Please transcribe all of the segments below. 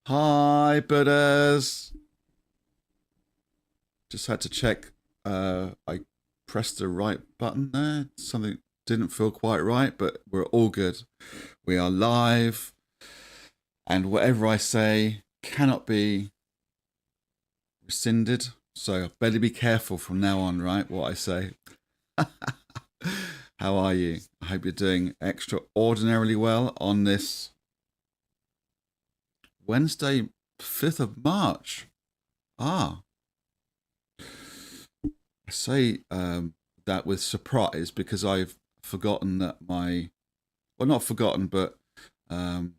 Hi, Buddhas. Just had to check. I pressed the right button there. Something didn't feel quite right, but we're all good. We are live, and whatever I say cannot be rescinded. So I better be careful from now on, right? What I say. How are you? I hope you're doing extraordinarily well on this Wednesday, 5th of March. Ah, I say that with surprise because I've forgotten that well, not forgotten, but um,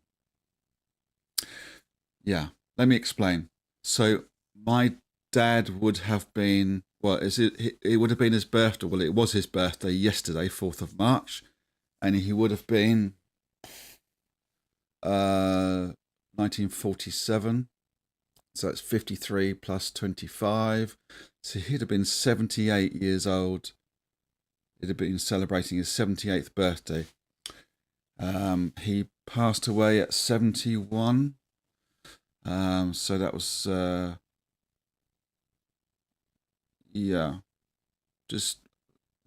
yeah, let me explain. So my dad would have been, well, it would have been his birthday. Well, it was his birthday yesterday, 4th of March, and he would have been 1947. So that's 53 plus 25. So he'd have been 78 years old. He'd have been celebrating his 78th birthday. He passed away at 71. So that was, just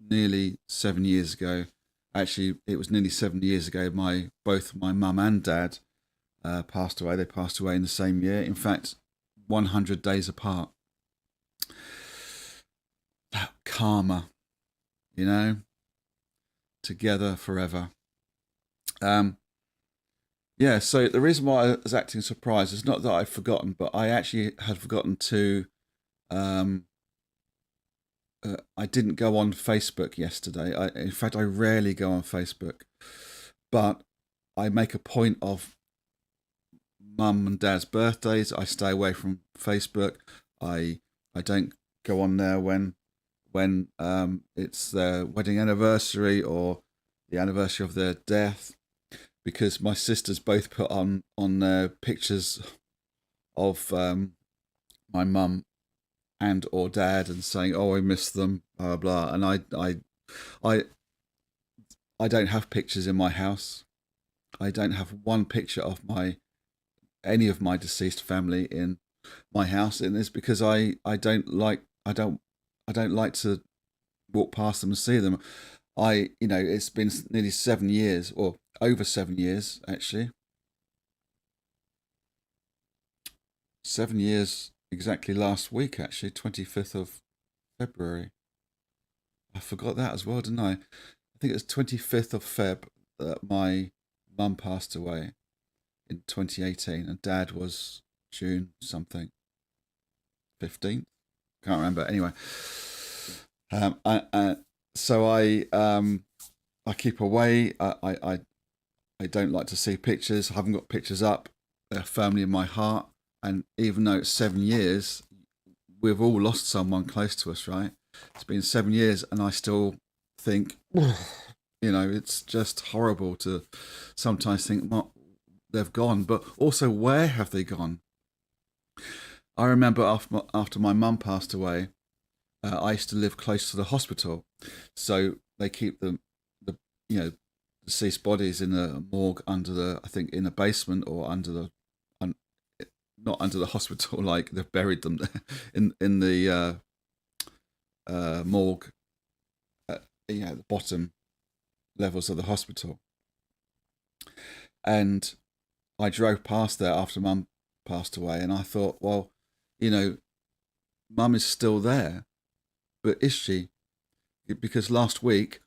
nearly 7 years ago. Actually, it was nearly 7 years ago. Both my mum and dad passed away. They passed away in the same year. In fact, 100 days apart. That karma, together forever. So the reason why I was acting surprised is not that I've forgotten, but I actually had forgotten to. I didn't go on Facebook yesterday. In fact, I rarely go on Facebook, but I make a point of mum and dad's birthdays. I stay away from Facebook. I don't go on there when it's their wedding anniversary or the anniversary of their death, because my sisters both put on their pictures of my mum and or dad and saying, "Oh, I miss them," blah blah. And I don't have pictures in my house. I don't have one picture of any of my deceased family in my house, and it's because I don't like to walk past them and see them. It's been nearly 7 years, or over 7 years actually. 7 years exactly last week, actually, 25th of February. I forgot that as well, didn't I? I think it was 25th of Feb that my mum passed away in 2018, and dad was June something, 15th. Can't remember. Anyway, so I keep away. I don't like to see pictures. I haven't got pictures up. They're firmly in my heart. And even though it's 7 years, we've all lost someone close to us, right? It's been 7 years, and I still think, it's just horrible to sometimes think, well, they've gone, but also, where have they gone? I remember after my mum passed away, I used to live close to the hospital, so they keep the deceased bodies in a morgue I think in a basement, or not under the hospital, like they've buried them there in the morgue, the bottom levels of the hospital. And I drove past there after mum passed away, and I thought, well, mum is still there, but is she? Because last week,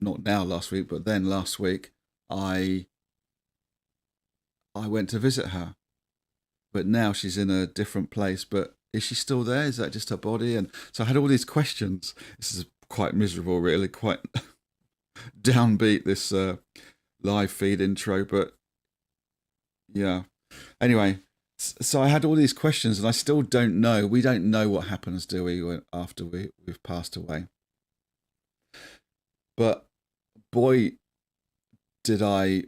not now last week, but then last week, I went to visit her, but now she's in a different place. But is she still there? Is that just her body? And so I had all these questions. This is quite miserable, really, quite downbeat, this live feed intro, but yeah. Anyway, so I had all these questions, and I still don't know. We don't know what happens, do we, after we've passed away? But boy, did I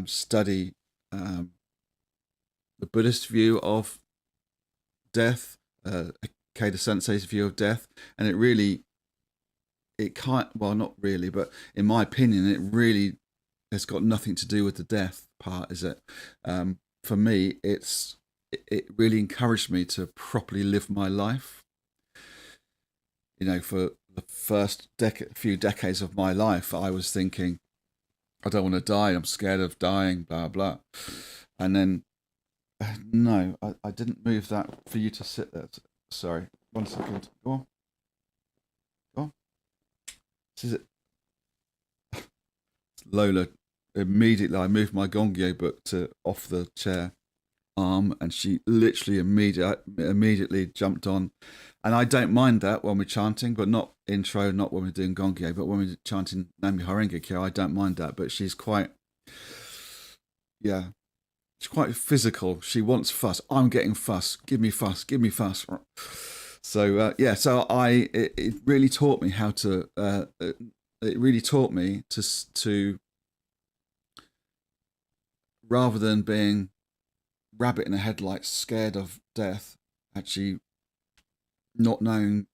study the Buddhist view of death, Ikeda Sensei's view of death, and it can't, well, not really, but in my opinion, it really has got nothing to do with the death part, is it? for me, it really encouraged me to properly live my life. You know, for the first few decades of my life, I was thinking, I don't want to die, I'm scared of dying, blah, blah. And then, no, I didn't move that for you to sit there. Sorry, 1 second. Go on. Go on. This is it. Lola, immediately, I moved my Gongyo book off the chair arm, and she literally immediately jumped on. And I don't mind that when we're chanting, but not intro, not when we're doing Gongyo, but when we're chanting Nam Myoho Renge Kyo, I don't mind that. But she's quite, she's quite physical. She wants fuss. I'm getting fuss. Give me fuss. Give me fuss. So so it really taught me how to. It really taught me to rather than being rabbit in the headlights, scared of death, actually not knowing,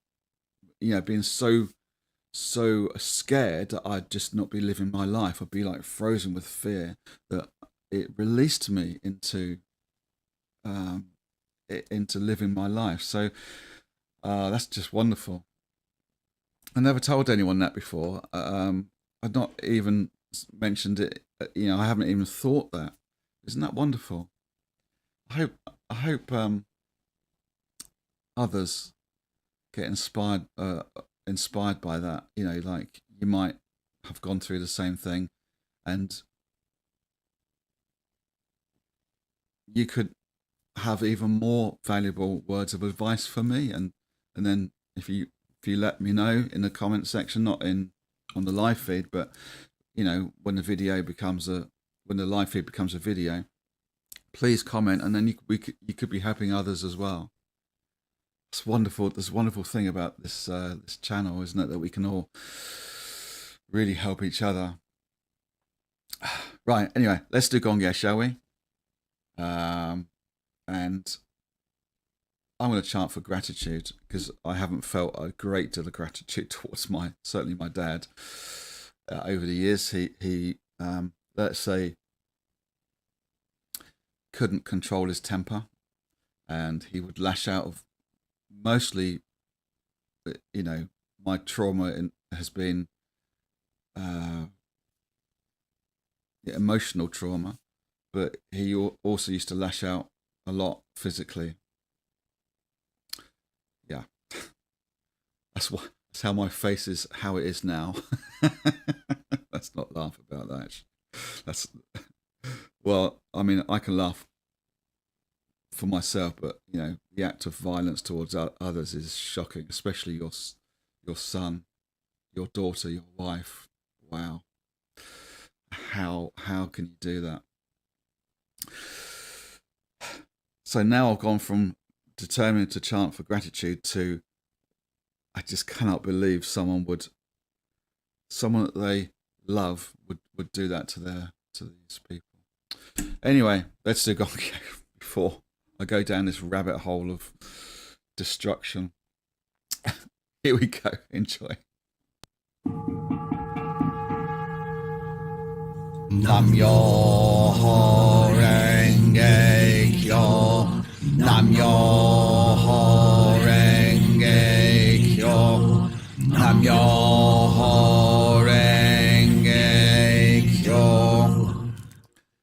being so scared that I'd just not be living my life. I'd be like frozen with fear, that it released me into living my life. So that's just wonderful. I never told anyone that before. I'd not even mentioned it. I haven't even thought that. Isn't that wonderful? I hope others get inspired by that. Like you might have gone through the same thing, and you could have even more valuable words of advice for me. And then if you let me know in the comment section, not on the live feed, but when the live feed becomes a video, please comment, and then you could be helping others as well. It's wonderful. There's a wonderful thing about this channel, isn't it? That we can all really help each other. Right. Anyway, let's do Gongyo, shall we? And I'm going to chant for gratitude, because I haven't felt a great deal of gratitude towards certainly my dad over the years. He let's say, couldn't control his temper, and he would lash out of mostly, my trauma has been emotional trauma, but he also used to lash out a lot physically. Yeah, that's how my face is, how it is now. Let's not laugh about that. Well, I mean, I can laugh for myself, but the act of violence towards others is shocking, especially your son, your daughter, your wife. Wow, how can you do that? So now I've gone from determined to chant for gratitude to, I just cannot believe someone that they love would do that to these people. Anyway, let's do Gongyo before I go down this rabbit hole of destruction. Here we go. Enjoy. Nam Myoho Renge Kyo. Nam Myoho Renge Kyo. Nam Myoho Renge Kyo.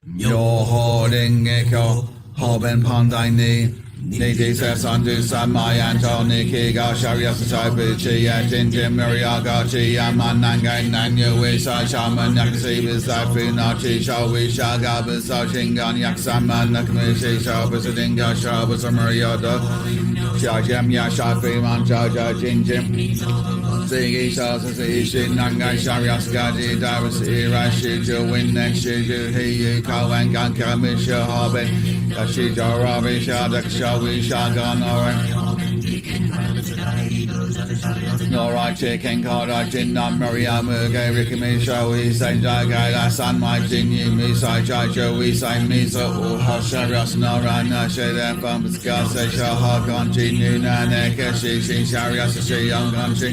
Myoho Renge Kyo. Hoben Pandai Ni. Niti Sandu Samai Antoni Kiga Sharia Satai Chia Jinjim Miriaga Chia Manangai Nanyu Wisa Shaman Yakasi Bisafi Nachi Shawi Shaga Bisa Shingan Yaksama Nakamishi Shabasadinga Shabasamariada Shajam Yashafi Manchaja Jinjim Zigi Shasasi Shinangai Sharia Skadi Davis Ira Shiju Winnek Shiju Hiyu Kawangan Kamisha Hobbit Ashija Ravi Shadak Shawi Shagan Nora Chicken Kara Jinam Maria Muge Rikimi Shawi Sanjai Gaila San Mai Jinyu Misai Jajo Wisai Misa Uha Sharias Narana Sheda Famska Sesha Hakan Jinu Naneka Shishin Sharias Shiyang Ganshi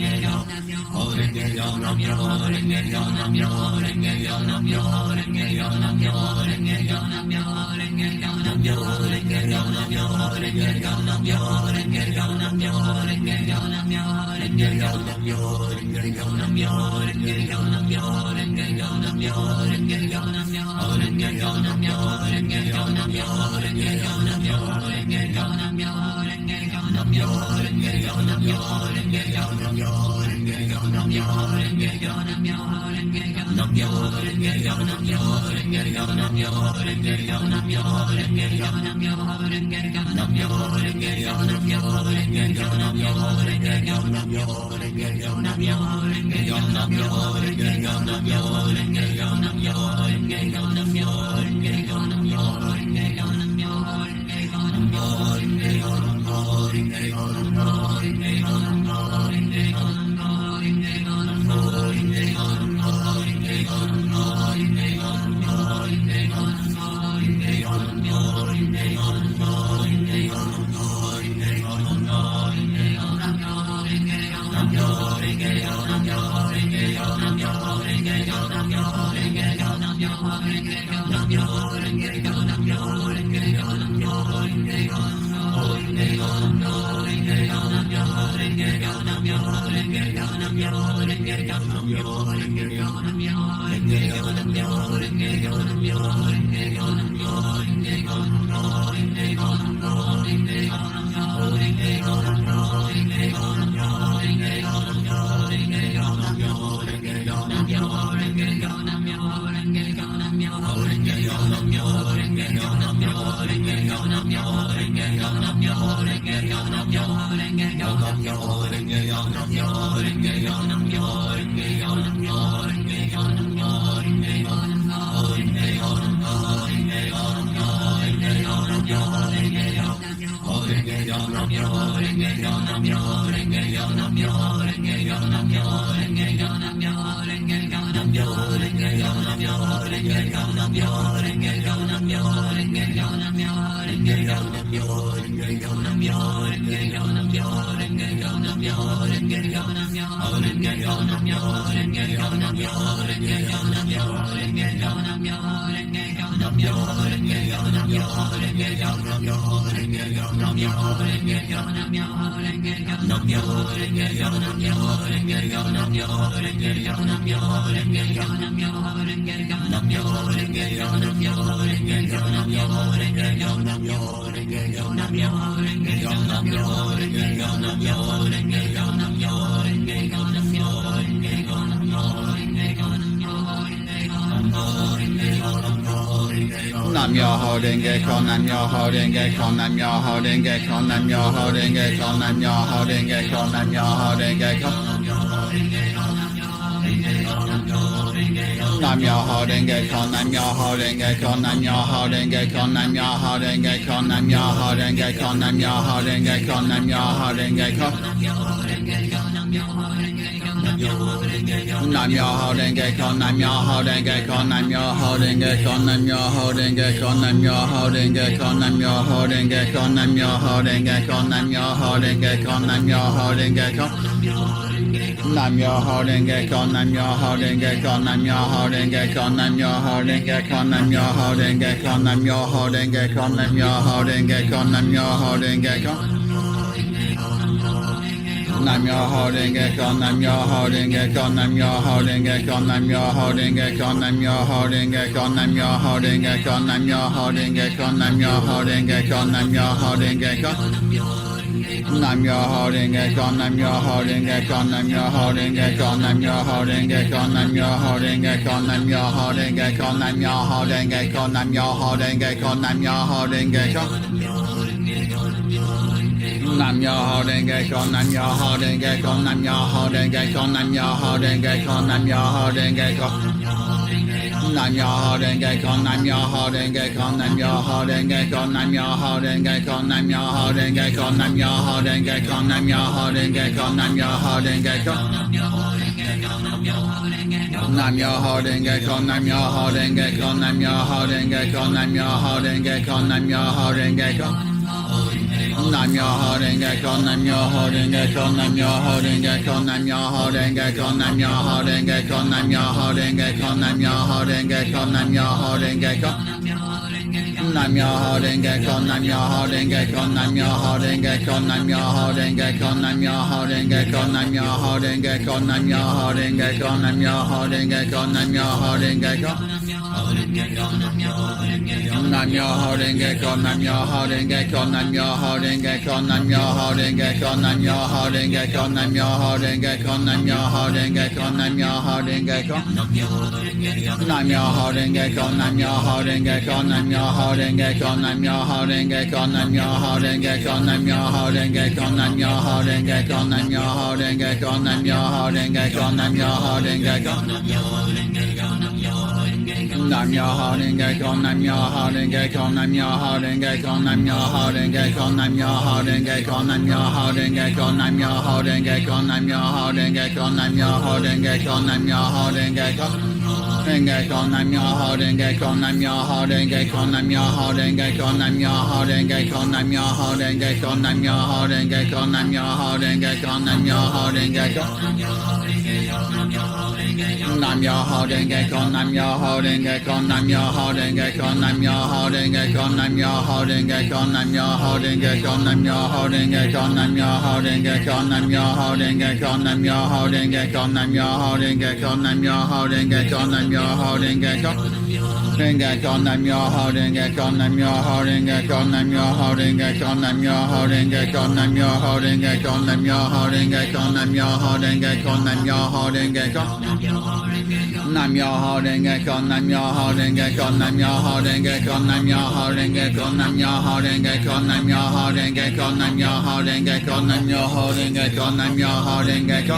Nam Nam Myoho Renge Kyo, Nam Myoho Renge Kyo, Nam Myoho Renge Kyo, Nam Myoho Renge Kyo, Nam Myoho Renge Kyo, Nam Myoho Renge Kyo. Nam Myoho Renge Kyo, Nam Myoho Renge Kyo, Nam Myoho Renge Kyo, Nam Myoho Renge Kyo, Nam Myoho Renge Kyo, Nam Myoho Renge Kyo, Nam Myoho Renge Kyo. Nam Myoho Renge Kyo, Nam Myoho Renge Kyo, Nam Myoho Renge Kyo, Nam Myoho Renge Kyo, Nam Myoho Renge Kyo, Nam Myoho Renge Kyo, Nam Myoho Renge Kyo, Nam Myoho Renge Kyo, Nam Myoho Renge Kyo. Nam Myoho Renge Kyo, Nam Myoho Renge Kyo, Nam Myoho Renge Kyo, Nam Myoho Renge Kyo, Nam Myoho Renge Kyo, Nam Myoho Renge Kyo, Nam Myoho Renge Kyo, Nam Myoho Renge Kyo. Nam Myoho Renge Kyo, Nam Myoho Renge Kyo, Nam Myoho Renge Kyo, Nam Myoho Renge Kyo, Nam Myoho Renge Kyo, Nam Myoho Renge Kyo, Nam Myoho Renge Kyo, Nam Myoho Renge Kyo, Nam Myoho Renge Kyo. Nam Myoho Renge Kyo, Nam Myoho Renge Kyo, Nam Myoho Renge Kyo, Nam Myoho Renge Kyo, Nam Myoho Renge Kyo, Nam Myoho Renge Kyo, Nam Myoho Renge Kyo, Nam Myoho Renge Kyo, Nam Myoho Renge Kyo. Nam Myoho Renge Kyo, Nam Myoho Renge Kyo, Nam Myoho Renge Kyo, Nam Myoho Renge Kyo, Nam Myoho Renge Kyo. Nam Myoho Renge Kyo, Nam Myoho Renge Kyo, Nam Myoho Renge Kyo, Nam Myoho Renge Kyo, Nam Myoho Renge Kyo, Nam Myoho Renge Kyo, Nam Myoho Renge Kyo, Nam Myoho Renge Kyo. Nam Myoho Renge Kyo, Nam Myoho Renge Kyo, Nam Myoho Renge Kyo, Nam Myoho Renge Kyo, Nam Myoho Renge Kyo. Nam Myoho Renge Kyo, Nam Myoho Renge Kyo, Nam Myoho Renge Kyo, Nam Myoho Renge Kyo, Nam Myoho Renge Kyo, Nam Myoho Renge Kyo, Nam Myoho Renge Kyo, Nam Myoho Renge Kyo. Nam Myoho Renge Kyo, Nam Myoho Renge Kyo, Nam Myoho Renge Kyo, Nam Myoho Renge Kyo, Nam Myoho Renge Kyo, Nam Myoho Renge Kyo, Nam Myoho Renge Kyo, Nam Myoho Renge Kyo, Nam Myoho Renge Kyo. Nam Myoho Renge Kyo, Nam Myoho Renge Kyo, Nam Myoho Renge Kyo, Nam Myoho Renge Kyo, Nam Myoho Renge Kyo, Nam Myoho Renge Kyo, Nam Myoho Renge Kyo, Nam Myoho Renge Kyo. Nam Myoho Renge Kyo, Nam Myoho Renge Kyo, Nam Myoho Renge Kyo, Nam Myoho Renge Kyo, Nam Myoho Renge Kyo, Nam Myoho Renge Kyo, Nam Myoho Renge Kyo, Nam Myoho Renge Kyo, Nam Myoho Renge Kyo, Nam Myoho Renge Kyo. Nam Myoho Renge Kyo, Nam Myoho Renge Kyo, Nam Myoho Renge Kyo, Nam Myoho Renge Kyo, Nam Myoho Renge Kyo, Nam Myoho Renge Kyo, Nam Myoho Renge Kyo, Nam Myoho Renge Kyo, Nam Myoho Renge Kyo, Nam Myoho Renge Kyo. Renge Kyo, Nam Myoho Renge Kyo, Nam Myoho Renge Kyo, Nam Myoho Renge Kyo, Nam Myoho Renge Kyo, Nam Myoho Renge Kyo, Nam Myoho Renge Kyo, Nam Myoho Renge Kyo, Nam Myoho Renge Kyo. Nam Myoho Renge Kyo, Nam Myoho Renge Kyo, Nam Myoho Renge Kyo, Nam Myoho Renge Kyo, Nam Myoho Renge Kyo, Nam Myoho Renge Kyo, Nam Myoho Renge Kyo, Nam Myoho Renge Kyo, Nam Myoho Renge Kyo, Nam Myoho Renge Kyo, Nam Myoho Renge Kyo, Nam Myoho Renge Kyo, Nam Myoho Renge Kyo. Renge Kyo, Nam Myoho Renge Kyo, Nam Myoho Renge Kyo, Nam Myoho Renge Kyo, Nam Myoho Renge Kyo, Nam Myoho Renge Kyo, Nam Myoho Renge Kyo, Nam Myoho Renge Kyo, Nam Myoho Renge Kyo. Nam Myoho Renge Kyo, Nam Myoho Renge Kyo, Nam Myoho Renge Kyo, Nam Myoho Renge Kyo, Nam Myoho Renge Kyo, Nam Myoho Renge Kyo, Nam Myoho Renge Kyo, Nam Myoho Renge Kyo, Nam Myoho Renge Kyo.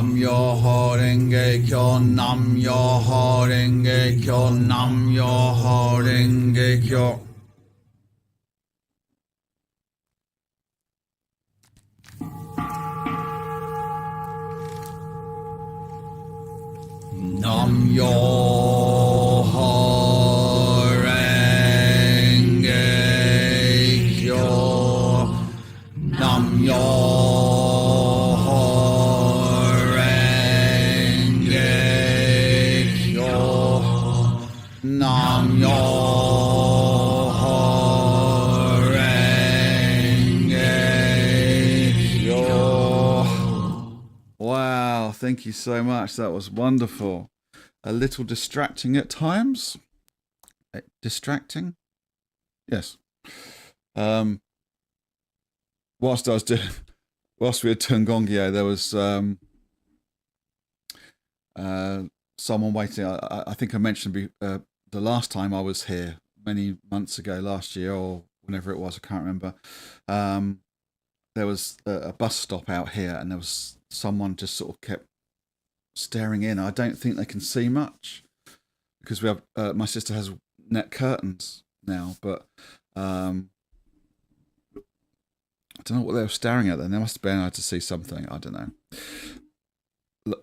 Nam Myoho Renge Kyo, Nam Myoho Renge Kyo, Nam Myoho Renge Kyo. Nam Myoho Renge Kyo, Nam Myoho Renge Kyo, Nam Myoho Renge Kyo. Wow, thank you so much. That was wonderful. A little distracting at times. Distracting? Yes. Whilst we were doing Gongyo, there was someone waiting. I think I mentioned the last time I was here, many months ago, last year or whenever it was, I can't remember. There was a bus stop out here, and there was someone just sort of kept staring in. I don't think they can see much because we have my sister has net curtains now, but I don't know what they were staring at then. They must have been able to see something. I don't know.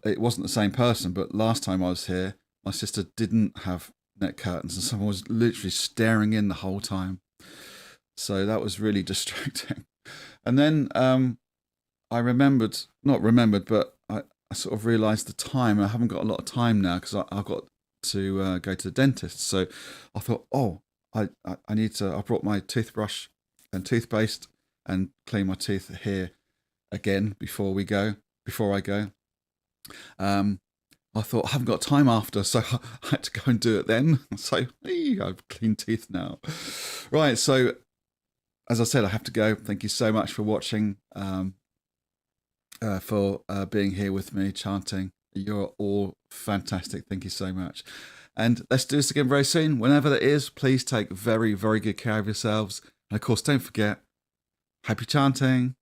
It wasn't the same person, but last time I was here, my sister didn't have net curtains and someone was literally staring in the whole time. So that was really distracting. And then I not remembered, but I sort of realised the time. I haven't got a lot of time now because I've got to go to the dentist. So I thought, I need to. I brought my toothbrush and toothpaste and clean my teeth here again before I go. I thought I haven't got time after, so I had to go and do it then. So I've clean teeth now. Right. So as I said, I have to go. Thank you so much for watching. For being here with me, chanting. You're all fantastic. Thank you so much. And let's do this again very soon. Whenever that is, please take very, very good care of yourselves. And of course, don't forget, happy chanting.